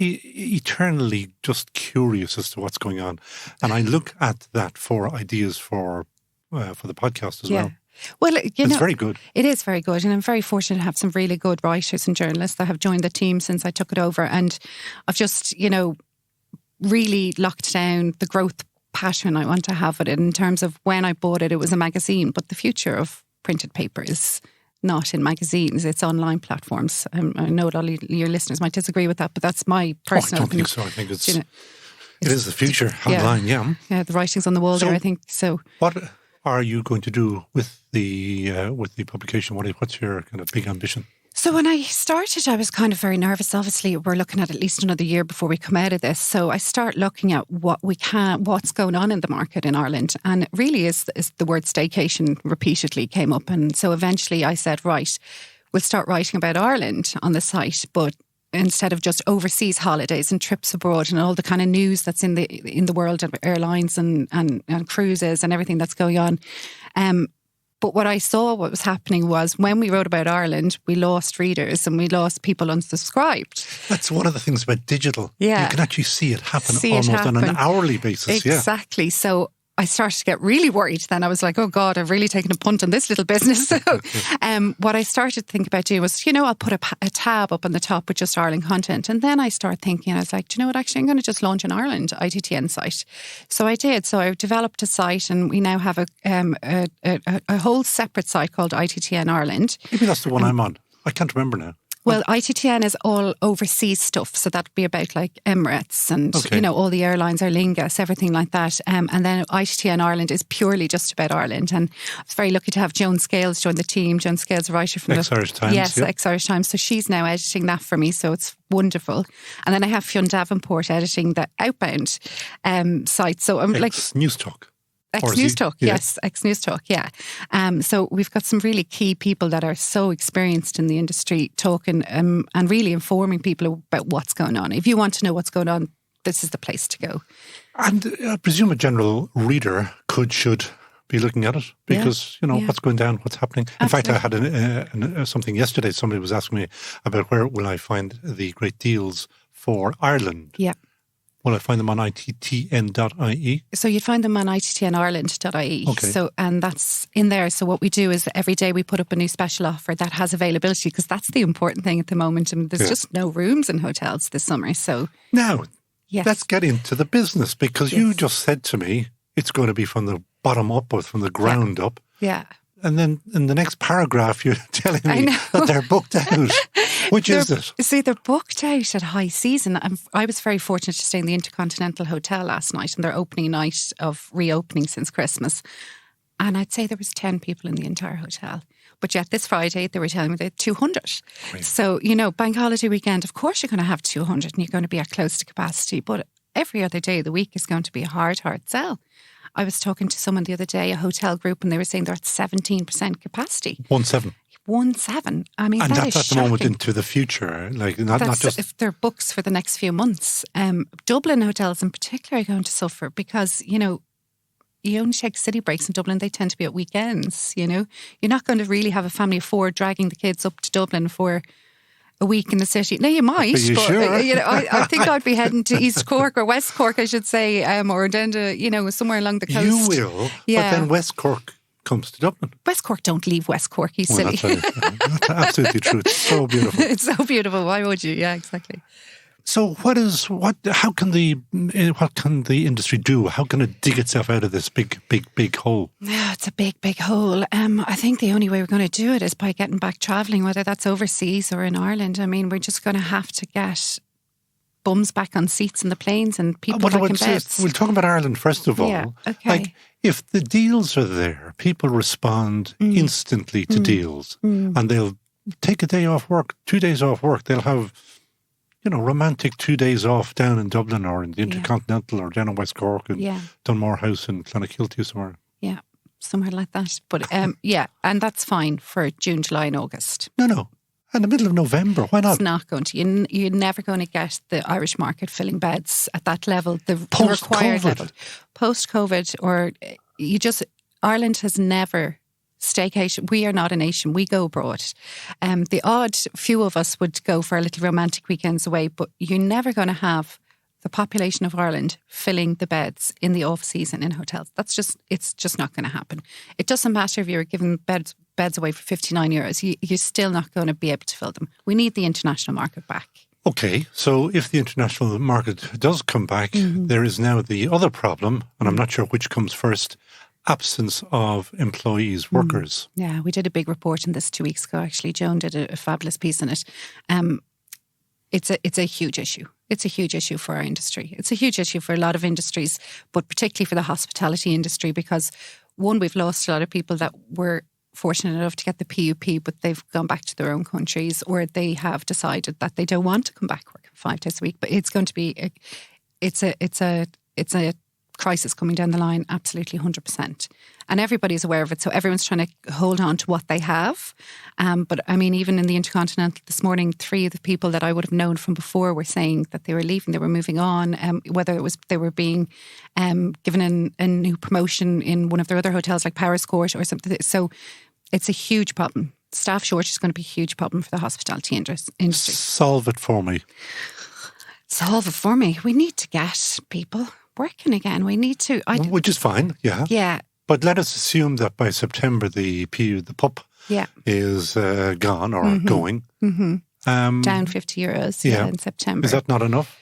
eternally just curious as to what's going on. And I look at that for ideas for the podcast as well. Well, it's very good. It is very good. And I'm very fortunate to have some really good writers and journalists that have joined the team since I took it over. And I've just, really locked down the growth pattern I want to have with it. In terms of when I bought it, it was a magazine, but the future of printed paper is not in magazines, it's online platforms. I know a lot of your listeners might disagree with that, but that's my personal opinion. I don't think so. I think it is the future online, yeah. Yeah, the writing's on the wall there, I think. So what are you going to do with the publication? What's your kind of big ambition? So when I started, I was kind of very nervous. Obviously, we're looking at least another year before we come out of this. So I start looking at what's going on in the market in Ireland. And it really is the word staycation repeatedly came up. And so eventually I said, right, we'll start writing about Ireland on the site, but instead of just overseas holidays and trips abroad and all the kind of news that's in the world of airlines and cruises and everything that's going on. But what was happening was when we wrote about Ireland, we lost readers and we lost people unsubscribed. That's one of the things about digital. Yeah. You can actually see it happen on an hourly basis. Exactly. Yeah. So I started to get really worried. Then I was like, oh God, I've really taken a punt on this little business. So what I started to think about doing was, I'll put a tab up on the top with just Ireland content. And then I started thinking, I was like, do you know what, actually I'm going to just launch an Ireland ITTN site. So I did. So I developed a site and we now have a whole separate site called ITTN Ireland. Maybe that's the one I'm on. I can't remember now. Well, ITTN is all overseas stuff. So that'd be about like Emirates and, all the airlines, Aer Lingus, everything like that. And then ITTN Ireland is purely just about Ireland. And I was very lucky to have Joan Scales join the team. Joan Scales, a writer from Ex-Irish Times. Yes, Ex-Irish Times. So she's now editing that for me. So it's wonderful. And then I have Fionn Davenport editing the Outbound site. So I'm News Talk. Ex-News Talk, yes. Ex-News Talk, yeah. So we've got some really key people that are so experienced in the industry talking and really informing people about what's going on. If you want to know what's going on, this is the place to go. And I presume a general reader should be looking at it because, what's going down, what's happening. In fact, I had something yesterday. Somebody was asking me about where will I find the great deals for Ireland. Yeah. Will I find them on ittn.ie? So you'd find them on ittnireland.ie. Okay. So, and that's in there. So what we do is every day we put up a new special offer that has availability because that's the important thing at the moment. And there's just no rooms in hotels this summer. So now, let's get into the business because you just said to me it's going to be from the bottom up or from the ground up. Yeah. And then in the next paragraph, you're telling me that they're booked out. Which is it? See, they're booked out at high season. I was very fortunate to stay in the Intercontinental Hotel last night and their opening night of reopening since Christmas. And I'd say there was 10 people in the entire hotel. But yet this Friday, they were telling me they had 200. Right. So, bank holiday weekend, of course you're going to have 200 and you're going to be at close to capacity. But every other day of the week is going to be a hard sell. I was talking to someone the other day, a hotel group, and they were saying they're at 17% capacity. 17. 17. I mean, and that that's is at the moment into the future, not just if they're books for the next few months. Dublin hotels in particular are going to suffer because you only take city breaks in Dublin. They tend to be at weekends. You're not going to really have a family of four dragging the kids up to Dublin for a week in the city. Now you might, but sure? I think I'd be heading to East Cork or West Cork, I should say, or down to somewhere along the coast. You will, but then West Cork comes to Dublin. West Cork don't leave West Cork, you silly. That's absolutely true. It's so beautiful. It's so beautiful. Why would you? Yeah, exactly. So how can the industry do? How can it dig itself out of this big hole? Yeah, it's a big hole. I think the only way we're going to do it is by getting back travelling, whether that's overseas or in Ireland. I mean, we're just going to have to get bums back on seats in the planes and people back in beds. We'll talk about Ireland first of all. Yeah, okay. Like, if the deals are there, people respond instantly to deals and they'll take a day off work, 2 days off work. They'll have, romantic 2 days off down in Dublin or in the Intercontinental or down in West Cork and Dunmore House in Clonakilty somewhere. Yeah, somewhere like that. But and that's fine for June, July and August. No. In the middle of November, why not? It's not going to. You're never going to get the Irish market filling beds at that level, the required level. Post-COVID, or Ireland has never staycation. We are not a nation. We go abroad. The odd few of us would go for a little romantic weekends away, but you're never going to have the population of Ireland filling the beds in the off-season in hotels. It's just not going to happen. It doesn't matter if you're giving beds away for €59. You're still not going to be able to fill them. We need the international market back. Okay, so if the international market does come back, there is now the other problem, and I'm not sure which comes first, absence of employees, workers. Yeah, we did a big report on this 2 weeks ago, actually. Joan did a fabulous piece on it. It's a huge issue. It's a huge issue for our industry. It's a huge issue for a lot of industries, but particularly for the hospitality industry, because one, we've lost a lot of people that were fortunate enough to get the PUP, but they've gone back to their own countries, or they have decided that they don't want to come back working 5 days a week. But it's going to be it's a crisis coming down the line, absolutely 100%. And everybody's aware of it, so everyone's trying to hold on to what they have. But I mean, even in the Intercontinental this morning, 3 of the people that I would have known from before were saying that they were leaving, they were moving on, whether it was they were being given a new promotion in one of their other hotels like Paris Court or something. So it's a huge problem. Staff shortage is going to be a huge problem for the hospitality industry. Solve it for me. Solve it for me. We need to get people working again. We need to. Which is fine, yeah. Yeah. But let us assume that by September the PUP is gone or going. Down €50 in September. Is that not enough?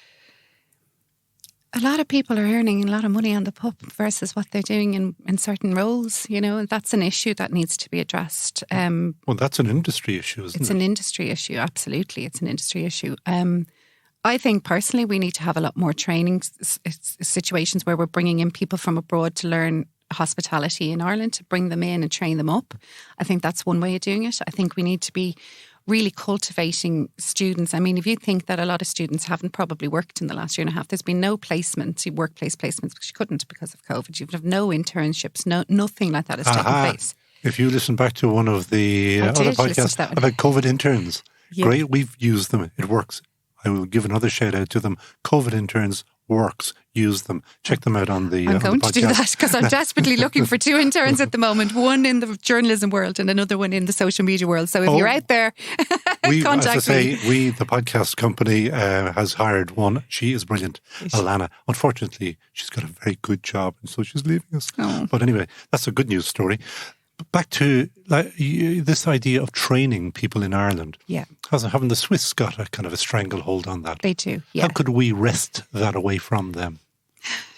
A lot of people are earning a lot of money on the PUP versus what they're doing in certain roles. That's an issue that needs to be addressed. Well, that's an industry issue, isn't it? It's an industry issue, absolutely. It's an industry issue. I think personally we need to have a lot more training situations where we're bringing in people from abroad to learn hospitality in Ireland, to bring them in and train them up. I think that's one way of doing it. I think we need to be really cultivating students. I mean, if you think that a lot of students haven't probably worked in the last year and a half, there's been no placements, workplace placements, because you couldn't because of COVID. You've have no internships, nothing like that has taken place. If you listen back to one of the other podcasts about COVID interns, great, we've used them. It works. I will give another shout out to them. COVID interns works. Use them. Check them out on the I'm going to do that because I'm desperately looking for 2 interns at the moment. One in the journalism world and another one in the social media world. So if you're out there, contact me. The podcast company has hired one. She is brilliant, Alana. Unfortunately, she's got a very good job and so she's leaving us. Oh. But anyway, that's a good news story. Back to this idea of training people in Ireland. Yeah. Haven't the Swiss got a kind of a stranglehold on that? They do, yeah. How could we wrest that away from them?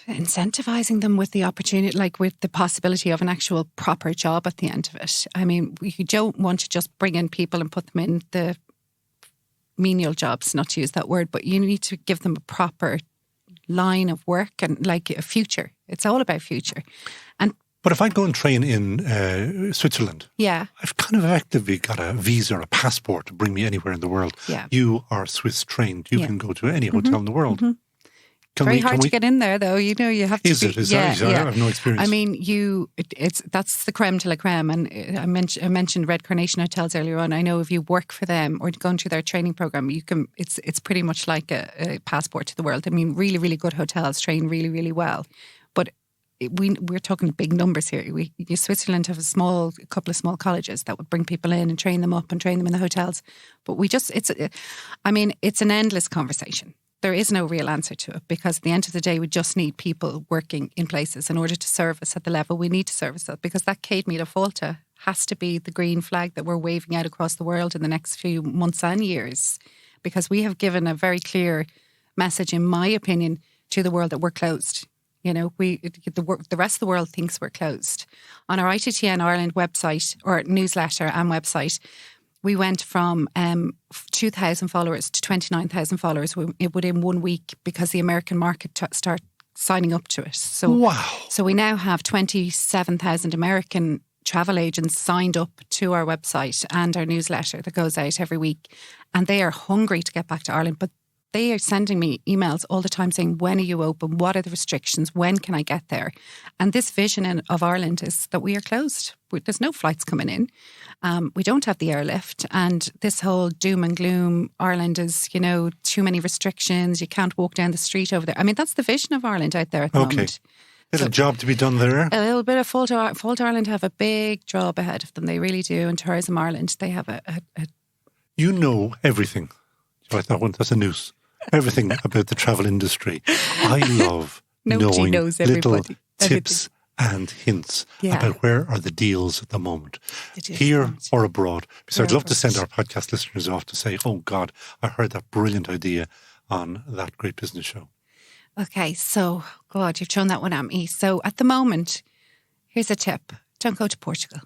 Incentivising them with the opportunity, like with the possibility of an actual proper job at the end of it. I mean, you don't want to just bring in people and put them in the menial jobs, not to use that word, but you need to give them a proper line of work and like a future. It's all about future. But if I go and train in Switzerland, I've kind of actively got a visa or a passport to bring me anywhere in the world. Yeah. You are Swiss trained. You can go to any hotel in the world. Very hard to get in there, though. You have to. Is it? I have no experience. I mean, that's the creme de la creme. And I mentioned Red Carnation Hotels earlier on. I know if you work for them or go into their training program, you can. It's pretty much like a passport to the world. I mean, really, really good hotels train really, really well. But we're talking big numbers here. Switzerland have a couple of small colleges that would bring people in and train them up and train them in the hotels. But it's an endless conversation. There is no real answer to it because at the end of the day, we just need people working in places in order to service at the level we need to service at, because that Céad Míle Fáilte has to be the green flag that we're waving out across the world in the next few months and years, because we have given a very clear message, in my opinion, to the world that we're closed. The rest of the world thinks we're closed. On our ITTN Ireland website or newsletter and website, we went from 2,000 followers to 29,000 followers within 1 week because the American market started signing up to it. So, wow! So we now have 27,000 American travel agents signed up to our website and our newsletter that goes out every week, and they are hungry to get back to Ireland, but they are sending me emails all the time saying, when are you open? What are the restrictions? When can I get there? And this vision of Ireland is that we are closed. There's no flights coming in. We don't have the airlift. And this whole doom and gloom, Ireland is, too many restrictions. You can't walk down the street over there. I mean, that's the vision of Ireland out there at the moment. There's a job to be done there. A little bit of Fault Ireland have a big job ahead of them. They really do. And Tourism Ireland, they have a You know everything. Right, that one, that's a noose. Everything about the travel industry. I love knowing knows little tips and hints about where are the deals at the moment, here or abroad. So I'd love to send our podcast listeners off to say, oh God, I heard that brilliant idea on That Great Business Show. Okay, so God, you've thrown that one at me. So at the moment, here's a tip. Don't go to Portugal.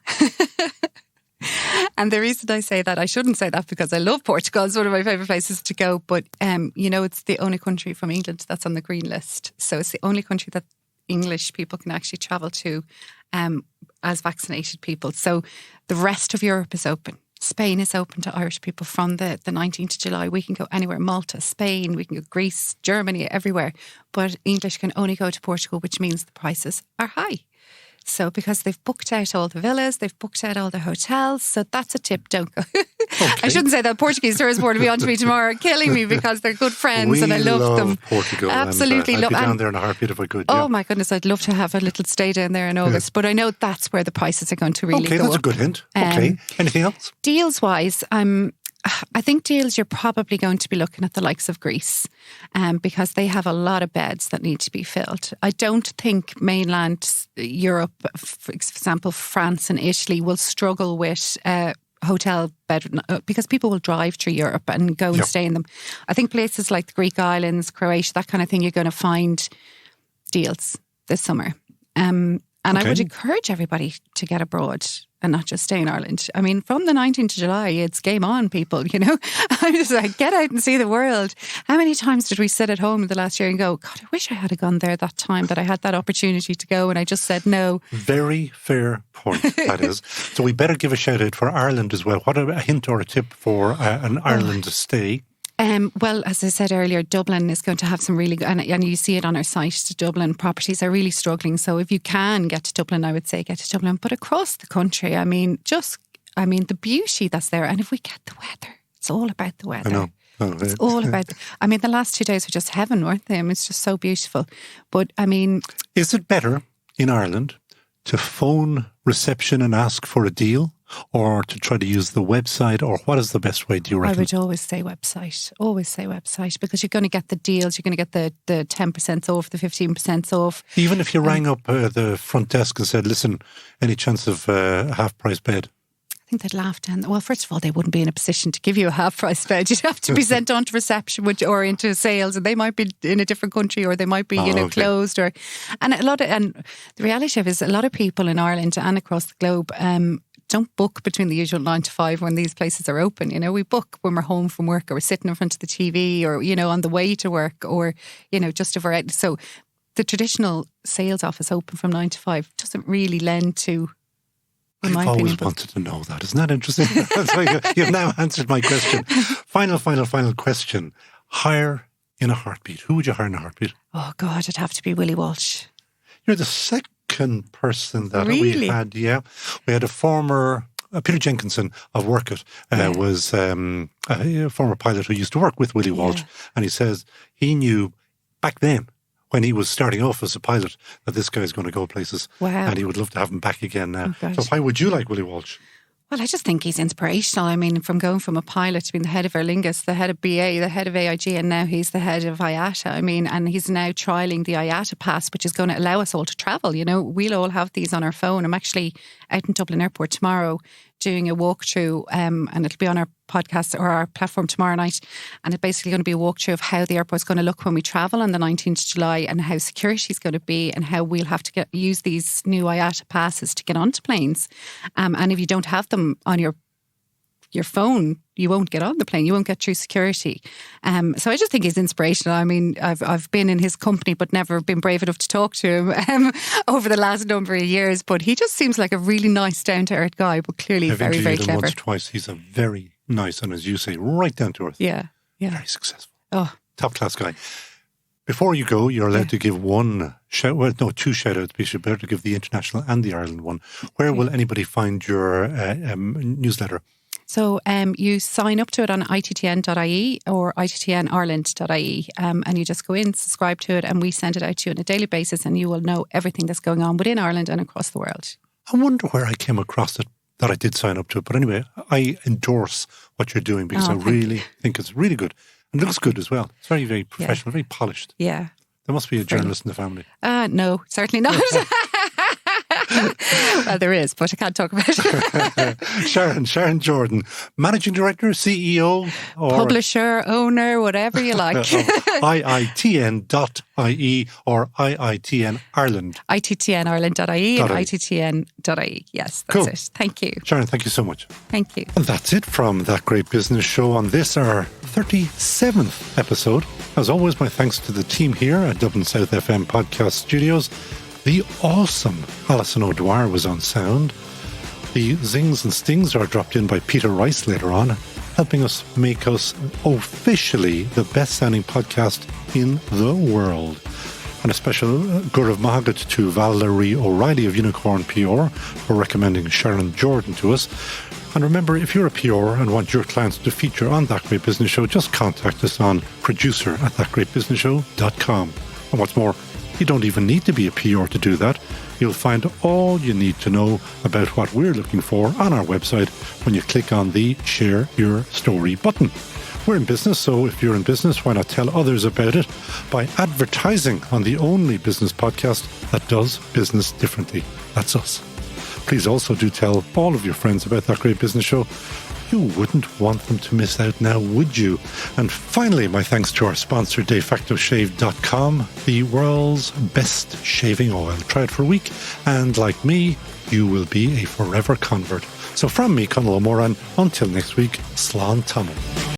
And the reason I say that, I shouldn't say that because I love Portugal. It's one of my favourite places to go. But, it's the only country from England that's on the green list. So it's the only country that English people can actually travel to as vaccinated people. So the rest of Europe is open. Spain is open to Irish people from the 19th of July. We can go anywhere. Malta, Spain, we can go Greece, Germany, everywhere. But English can only go to Portugal, which means the prices are high. So because they've booked out all the villas, they've booked out all the hotels. So that's a tip, don't go. Okay. I shouldn't say that. Portuguese tourist board will be on to me tomorrow, killing me because they're good friends and I love them. Portugal. Absolutely. I'd be down there in a heartbeat if I could. Oh my goodness, I'd love to have a little stay down there in August. But I know that's where the prices are going to really go up. Okay, that's a good hint. Okay, anything else? Deals-wise, I think deals, you're probably going to be looking at the likes of Greece because they have a lot of beds that need to be filled. I don't think mainland Europe, for example, France and Italy, will struggle with hotel bed because people will drive through Europe and go and stay in them. I think places like the Greek islands, Croatia, that kind of thing, you're going to find deals this summer. And I would encourage everybody to get abroad and not just stay in Ireland. I mean, from the 19th of July, it's game on, people, I'm just like, get out and see the world. How many times did we sit at home in the last year and go, God, I wish I had gone there that time, that I had that opportunity to go, and I just said no. Very fair point, that is. So we better give a shout out for Ireland as well. What a hint or a tip for an Ireland stay? Well, as I said earlier, Dublin is going to have some really good, and you see it on our site, Dublin properties are really struggling. So if you can get to Dublin, I would say get to Dublin. But across the country, the beauty that's there. And if we get the weather, it's all about the weather. I know. It's all about, the last 2 days were just heaven, weren't they? It's just so beautiful. But is it better in Ireland to phone reception and ask for a deal, or to try to use the website, or what is the best way, do you reckon? I would always say website, because you're going to get the deals, you're going to get the 10% off, the 15% off. Even if you rang up the front desk and said, listen, any chance of a half-price bed? I think they'd laugh down. Well, first of all, they wouldn't be in a position to give you a half-price bed. You'd have to be sent on to reception or into sales, and they might be in a different country, or they might be, closed. And the reality of it is, a lot of people in Ireland and across the globe don't book between the usual 9 to 5 when these places are open. We book when we're home from work, or we're sitting in front of the TV, or on the way to work, or just if we're out. So the traditional sales office open from 9 to 5 doesn't really lend to. I've always wanted to know that. Isn't that interesting? So you've now answered my question. Final question. Hire in a heartbeat. Who would you hire in a heartbeat? Oh, God, it'd have to be Willie Walsh. You're the second person that really? we had. Yeah. We had a former, Peter Jenkinson of Work It, was a former pilot who used to work with Willie Walsh. And he says he knew back then, when he was starting off as a pilot, that this guy's going to go places. Wow. And he would love to have him back again now. Oh, so why would you like Willie Walsh? Well, I just think he's inspirational. From going from a pilot to being the head of Aer Lingus, the head of BA, the head of AIG, and now he's the head of IATA. And he's now trialling the IATA pass, which is going to allow us all to travel. We'll all have these on our phone. I'm actually out in Dublin Airport tomorrow doing a walkthrough, and it'll be on our podcast or our platform tomorrow night. And it's basically going to be a walkthrough of how the airport's going to look when we travel on the 19th of July, and how security is going to be, and how we'll have to use these new IATA passes to get onto planes. And if you don't have them on your your phone, you won't get on the plane. You won't get through security. So I just think he's inspirational. I mean, I've been in his company, but never been brave enough to talk to him over the last number of years. But he just seems like a really nice, down-to-earth guy, but clearly very, very clever. Once or twice. He's a very nice, and as you say, right down to earth. Yeah. Very successful. Oh, top-class guy. Before you go, you're allowed to give two shout-outs, but you better give the international and the Ireland one. Where will anybody find your newsletter? So you sign up to it on ittn.ie or ittnireland.ie and you just go in, subscribe to it, and we send it out to you on a daily basis, and you will know everything that's going on within Ireland and across the world. I wonder where I came across it, that I did sign up to it. But anyway, I endorse what you're doing because I really think it's really good. And looks good as well. It's very, very professional, very polished. Yeah. There must be a journalist in the family. No, certainly not. Well, there is, but I can't talk about it. Sharon Jordan, Managing Director, CEO, or Publisher, owner, whatever you like. iitn.ie or iitn Ireland. ittnireland.ie and ittn.ie. Yes, that's it. Thank you. Sharon, thank you so much. Thank you. And that's it from That Great Business Show on this, our 37th episode. As always, my thanks to the team here at Dublin South FM Podcast Studios. The awesome Alison O'Dwyer was on sound. The zings and stings are dropped in by Peter Rice later on, helping us make us officially the best-sounding podcast in the world. And a special Gurav Mahagat to Valerie O'Reilly of Unicorn PR for recommending Sharon Jordan to us. And remember, if you're a PR and want your clients to feature on That Great Business Show, just contact us on producer@thatgreatbusinessshow.com. And what's more, you don't even need to be a PR to do that. You'll find all you need to know about what we're looking for on our website when you click on the Share Your Story button. We're in business, so if you're in business, why not tell others about it by advertising on the only business podcast that does business differently. That's us. Please also do tell all of your friends about That Great Business Show. You wouldn't want them to miss out now, would you? And finally, my thanks to our sponsor, DeFactoShave.com, the world's best shaving oil. Try it for a week, and like me, you will be a forever convert. So from me, Conall Morain, until next week, Slán Tamil.